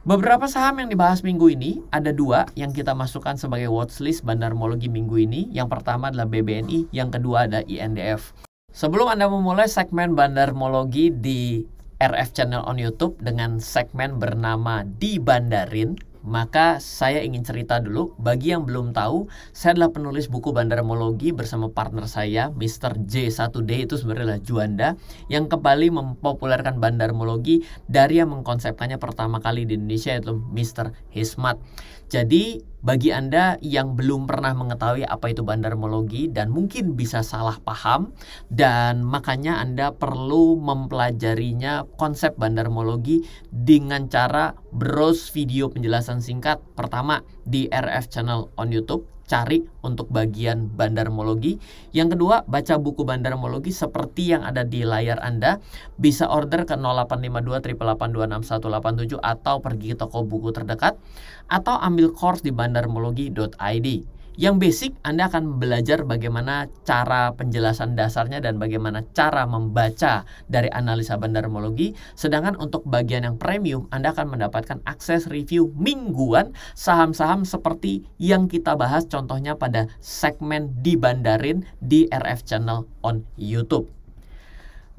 Beberapa saham yang dibahas minggu ini, ada dua yang kita masukkan sebagai watchlist bandarmologi minggu ini. Yang pertama adalah BBNI, yang kedua ada INDF. Sebelum Anda memulai segmen bandarmologi di RF Channel on YouTube dengan segmen bernama Dibandarin, maka saya ingin cerita dulu, bagi yang belum tahu, saya adalah penulis buku bandarmologi bersama partner saya, Mr. J1D, itu sebenarnya adalah Juanda, yang kembali mempopulerkan bandarmologi dari yang mengkonsepkannya pertama kali di Indonesia, yaitu Mr. Hismat. Jadi, bagi Anda yang belum pernah mengetahui apa itu bandarmologi dan mungkin bisa salah paham, dan makanya Anda perlu mempelajarinya konsep bandarmologi dengan cara browse video penjelasan singkat. Pertama, di RF Channel on YouTube, cari untuk bagian bandarmologi. Yang kedua, baca buku bandarmologi seperti yang ada di layar Anda. Bisa order ke 0852 888 26187 atau pergi ke toko buku terdekat, atau ambil course di bandarmologi.id. Yang basic, Anda akan belajar bagaimana cara penjelasan dasarnya dan bagaimana cara membaca dari analisa bandarmologi. Sedangkan untuk bagian yang premium, Anda akan mendapatkan akses review mingguan saham-saham seperti yang kita bahas contohnya pada segmen Dibandarin di RF Channel on YouTube.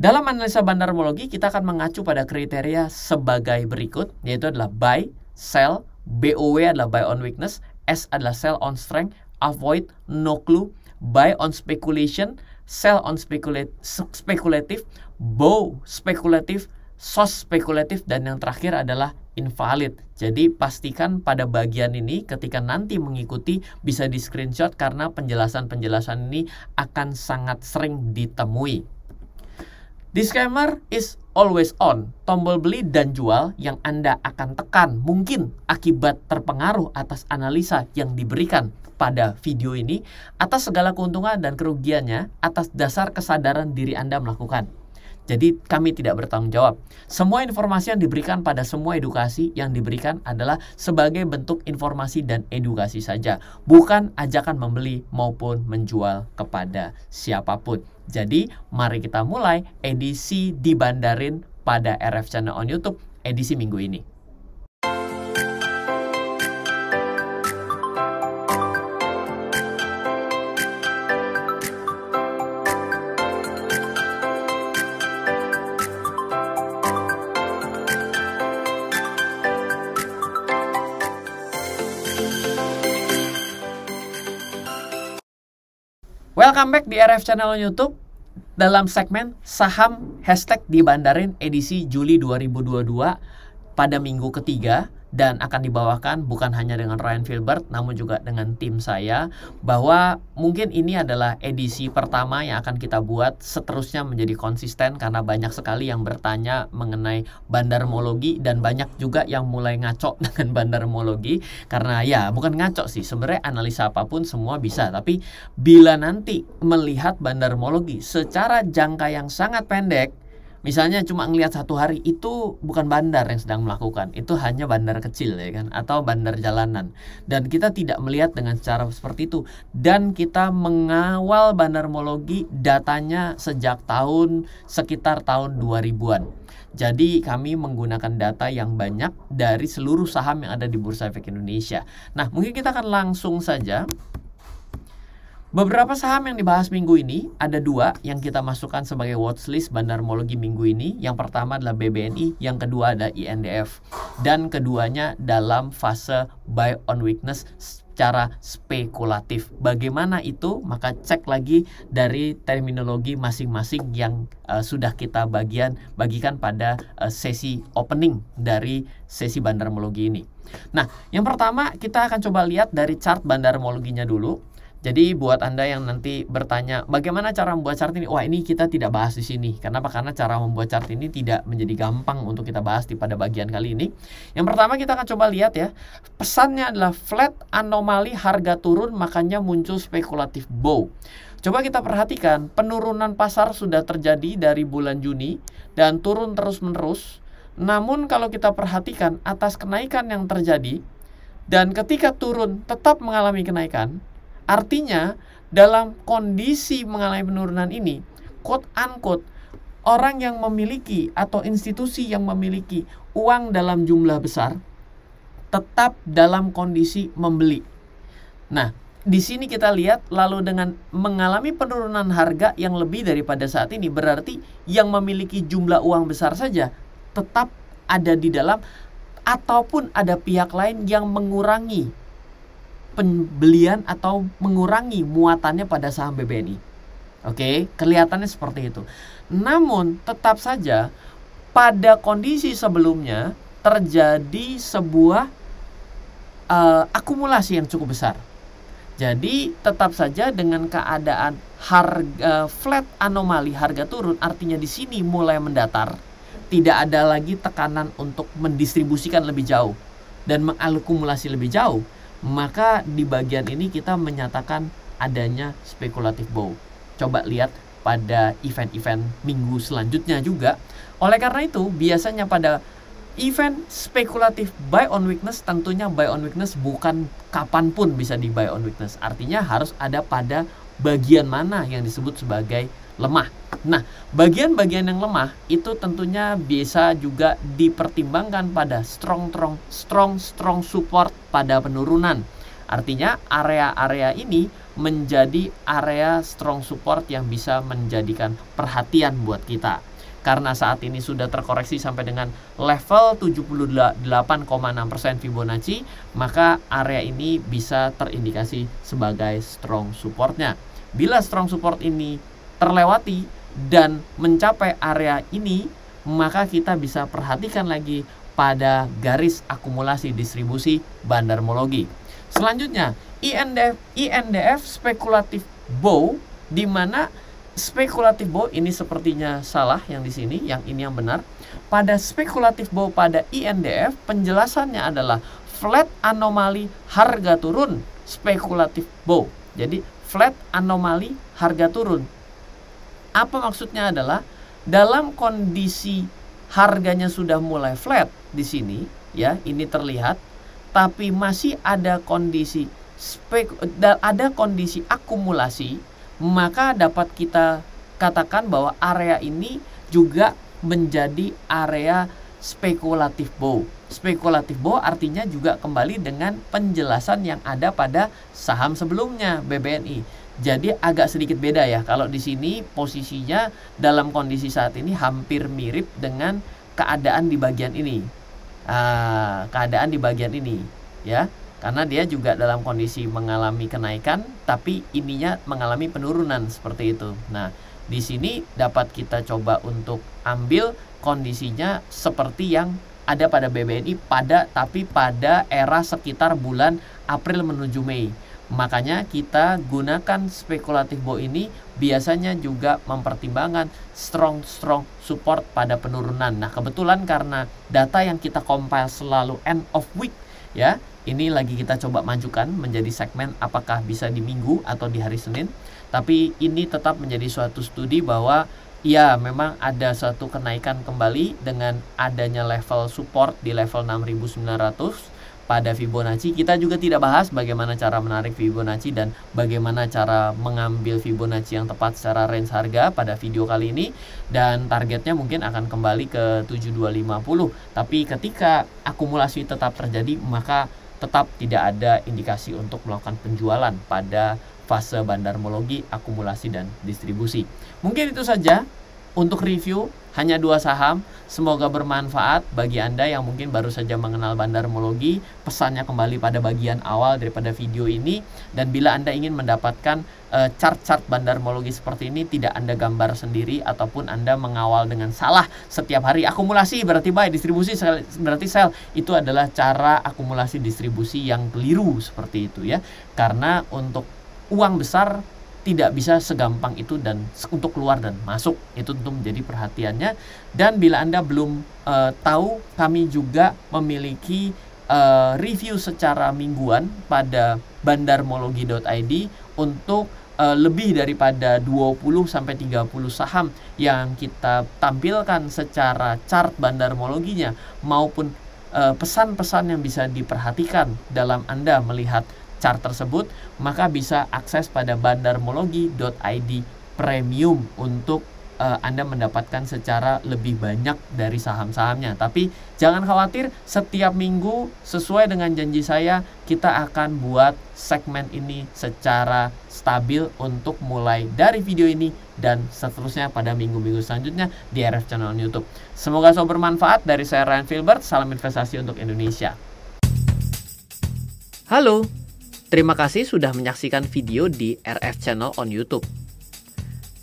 Dalam analisa bandarmologi, kita akan mengacu pada kriteria sebagai berikut, yaitu adalah buy, sell, BOW adalah buy on weakness, S adalah sell on strength, avoid, no clue, buy on speculation, sell on speculative, bow spekulatif, sos spekulatif, dan yang terakhir adalah invalid. Jadi pastikan pada bagian ini ketika nanti mengikuti bisa di screenshot karena penjelasan-penjelasan ini akan sangat sering ditemui. Disclaimer is always on. Tombol beli dan jual yang Anda akan tekan mungkin akibat terpengaruh atas analisa yang diberikan pada video ini atas segala keuntungan dan kerugiannya atas dasar kesadaran diri Anda melakukan. Jadi kami tidak bertanggung jawab. Semua informasi yang diberikan pada semua edukasi yang diberikan adalah sebagai bentuk informasi dan edukasi saja, bukan ajakan membeli maupun menjual kepada siapapun. Jadi mari kita mulai edisi Dibandarin pada RF Channel on YouTube edisi minggu ini. Welcome back di RF Channel on YouTube dalam segmen saham #Dibandarin edisi Juli 2022 pada minggu ketiga, dan akan dibawakan bukan hanya dengan Ryan Filbert namun juga dengan tim saya, bahwa mungkin ini adalah edisi pertama yang akan kita buat seterusnya menjadi konsisten karena banyak sekali yang bertanya mengenai bandarmologi dan banyak juga yang mulai ngaco dengan bandarmologi. Karena ya bukan ngaco sih, sebenarnya analisa apapun semua bisa, tapi bila nanti melihat bandarmologi secara jangka yang sangat pendek, misalnya cuma ngelihat satu hari, itu bukan bandar yang sedang melakukan, itu hanya bandar kecil ya kan, atau bandar jalanan. Dan kita tidak melihat dengan cara seperti itu. Dan kita mengawal bandarmologi datanya sejak sekitar tahun 2000-an. Jadi kami menggunakan data yang banyak dari seluruh saham yang ada di Bursa Efek Indonesia. Nah, mungkin kita akan langsung saja. Beberapa saham yang dibahas minggu ini, ada dua yang kita masukkan sebagai watchlist bandarmologi minggu ini. Yang pertama adalah BBNI, yang kedua ada INDF. Dan keduanya dalam fase buy on weakness secara spekulatif. Bagaimana itu? Maka cek lagi dari terminologi masing-masing yang sudah kita bagikan pada sesi opening dari sesi bandarmologi ini. Nah, yang pertama kita akan coba lihat dari chart bandarmologinya dulu. Jadi buat Anda yang nanti bertanya bagaimana cara membuat chart ini, wah ini kita tidak bahas di sini. Kenapa? Karena cara membuat chart ini tidak menjadi gampang untuk kita bahas pada bagian kali ini. Yang pertama kita akan coba lihat ya. Pesannya adalah flat anomali, harga turun makanya muncul spekulatif bow. Coba kita perhatikan, penurunan pasar sudah terjadi dari bulan Juni dan turun terus-menerus. Namun kalau kita perhatikan atas kenaikan yang terjadi dan ketika turun tetap mengalami kenaikan, artinya dalam kondisi mengalami penurunan ini, quote unquote, orang yang memiliki atau institusi yang memiliki uang dalam jumlah besar tetap dalam kondisi membeli. Nah, di sini kita lihat lalu dengan mengalami penurunan harga yang lebih daripada saat ini, berarti yang memiliki jumlah uang besar saja tetap ada di dalam, ataupun ada pihak lain yang mengurangi pembelian atau mengurangi muatannya pada saham BBNI. Oke, kelihatannya seperti itu. Namun tetap saja pada kondisi sebelumnya terjadi sebuah akumulasi yang cukup besar. Jadi tetap saja dengan keadaan harga flat anomali, harga turun, artinya di sini mulai mendatar. Tidak ada lagi tekanan untuk mendistribusikan lebih jauh dan mengakumulasi lebih jauh. Maka di bagian ini kita menyatakan adanya speculative bow. Coba lihat pada event-event minggu selanjutnya juga. Oleh karena itu, biasanya pada event spekulatif buy on weakness, tentunya buy on weakness bukan kapanpun bisa di buy on weakness. Artinya harus ada pada bagian mana yang disebut sebagai lemah. Nah, bagian-bagian yang lemah itu tentunya bisa juga dipertimbangkan pada strong support pada penurunan. Artinya area-area ini menjadi area strong support yang bisa menjadikan perhatian buat kita. Karena saat ini sudah terkoreksi sampai dengan level 78,6% Fibonacci, maka area ini bisa terindikasi sebagai strong supportnya. Bila strong support ini terlewati dan mencapai area ini, maka kita bisa perhatikan lagi pada garis akumulasi distribusi bandarmologi. Selanjutnya, INDF speculative bow, di mana speculative bow ini sepertinya salah yang di sini, yang ini yang benar. Pada speculative bow pada INDF penjelasannya adalah flat anomali harga turun speculative bow. Jadi flat anomali harga turun. Apa maksudnya adalah dalam kondisi harganya sudah mulai flat di sini, ya, ini terlihat, tapi masih ada kondisi akumulasi, maka dapat kita katakan bahwa area ini juga menjadi area speculative bow. Speculative bow artinya juga kembali dengan penjelasan yang ada pada saham sebelumnya BBNI. Jadi agak sedikit beda ya. Kalau di sini posisinya dalam kondisi saat ini hampir mirip dengan keadaan di bagian ini. Keadaan di bagian ini, ya. Karena dia juga dalam kondisi mengalami kenaikan, tapi ininya mengalami penurunan seperti itu. Nah, di sini dapat kita coba untuk ambil kondisinya seperti yang ada pada BBNI tapi pada era sekitar bulan April menuju Mei. Makanya kita gunakan speculative bow ini biasanya juga mempertimbangkan strong support pada penurunan. Nah, kebetulan karena data yang kita compile selalu end of week, ya. Ini lagi kita coba majukan menjadi segmen apakah bisa di minggu atau di hari Senin. Tapi ini tetap menjadi suatu studi bahwa ya memang ada satu kenaikan kembali dengan adanya level support di level 6.900 pada Fibonacci. Kita juga tidak bahas bagaimana cara menarik Fibonacci dan bagaimana cara mengambil Fibonacci yang tepat secara range harga pada video kali ini. Dan targetnya mungkin akan kembali ke 7250. Tapi ketika akumulasi tetap terjadi, maka tetap tidak ada indikasi untuk melakukan penjualan pada fase bandarmologi, akumulasi, dan distribusi. Mungkin itu saja untuk review hanya 2 saham. Semoga bermanfaat bagi Anda yang mungkin baru saja mengenal bandarmologi. Pesannya kembali pada bagian awal daripada video ini. Dan bila Anda ingin mendapatkan chart-chart bandarmologi seperti ini, tidak Anda gambar sendiri ataupun Anda mengawal dengan salah setiap hari. Akumulasi berarti buy, distribusi berarti sell. Itu adalah cara akumulasi distribusi yang keliru seperti itu, ya. Karena untuk uang besar tidak bisa segampang itu dan untuk keluar dan masuk. Itu tentu menjadi perhatiannya. Dan bila Anda belum tahu, kami juga memiliki review secara mingguan pada bandarmologi.id untuk lebih daripada 20-30 saham yang kita tampilkan secara chart bandarmologinya maupun pesan-pesan yang bisa diperhatikan dalam Anda melihat chart tersebut, maka bisa akses pada bandarmologi.id premium untuk Anda mendapatkan secara lebih banyak dari saham-sahamnya. Tapi jangan khawatir, setiap minggu sesuai dengan janji saya, kita akan buat segmen ini secara stabil untuk mulai dari video ini dan seterusnya pada minggu-minggu selanjutnya di RF Channel YouTube. Semoga selalu bermanfaat. Dari saya Ryan Filbert, salam investasi untuk Indonesia. Halo, terima kasih sudah menyaksikan video di RF Channel on YouTube.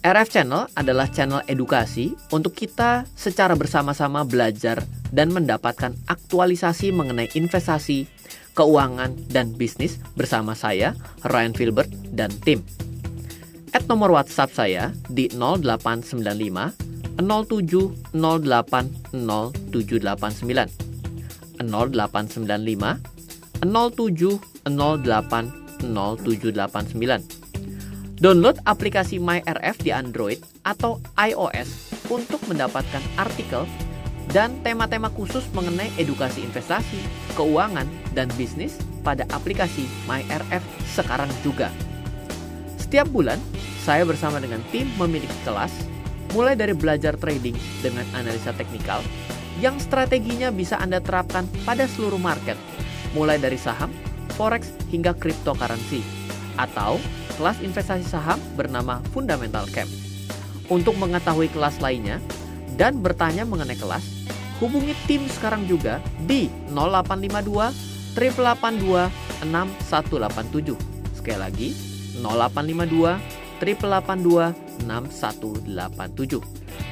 RF Channel adalah channel edukasi untuk kita secara bersama-sama belajar dan mendapatkan aktualisasi mengenai investasi, keuangan, dan bisnis bersama saya, Ryan Filbert, dan tim. Add nomor WhatsApp saya di 0895 07 08 0789 0895 07 08 0789. Download aplikasi MyRF di Android atau iOS untuk mendapatkan artikel dan tema-tema khusus mengenai edukasi investasi, keuangan, dan bisnis pada aplikasi MyRF sekarang juga. Setiap bulan, saya bersama dengan tim memiliki kelas, mulai dari belajar trading dengan analisa teknikal, yang strateginya bisa Anda terapkan pada seluruh market, mulai dari saham, forex, hingga cryptocurrency, atau kelas investasi saham bernama Fundamental Camp. Untuk mengetahui kelas lainnya dan bertanya mengenai kelas, hubungi tim sekarang juga di 0852 882 6187. Sekali lagi, 0852 882 6187.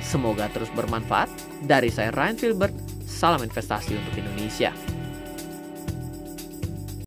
Semoga terus bermanfaat. Dari saya Ryan Filbert, salam investasi untuk Indonesia.